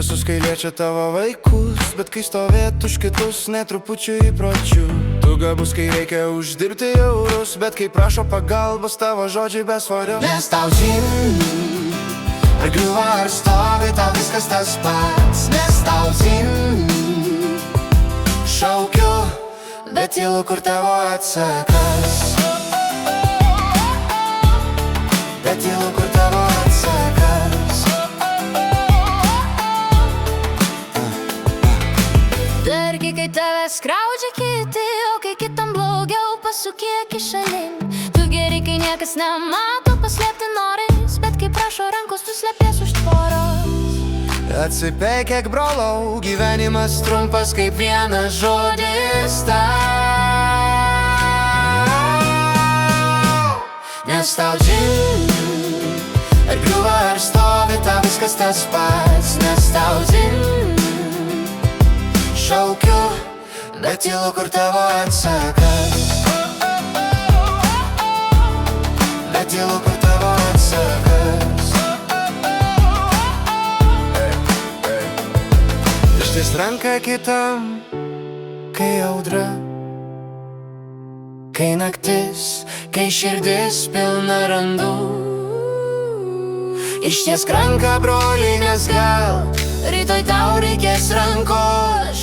Nedrasus, kai liečia tavo vaikus, bet kai stovėt už kitus netrupučiu įpročių. Tu gabus, kai reikia uždirbti eurus, bet kai prašo pagalbos tavo žodžiai besvario. Nes tau dzin, ar griuva ar stovi, tau viskas tas pats. Nes tau dzin, šaukiu, bet tylu, kur tavo atsakas. Bet tylu, kur tavo atsakas. Dargi, kai tave skriaudžia kiti, o kai kitam blogiau pasukiek į šalin. Tu geri, kai niekas nemato, paslėpti noris, bet kai prašo rankos, tu slėpies už tvoros. Atsipeikėk, brolau, gyvenimas trumpas kaip vienas žodis tau. Nes tau dzin, ar griuva ar stovi, tau viskas tas pats. Nes tau dzin, šaukiu, bet tylu, kur tavo atsakas. Bet tylu, kur tavo atsakas. Išties ranką kitam, Kai audra, kai naktis, kai širdis pilna randų. Išties ranką, broli, nes gal rytoj tau reikės rankos.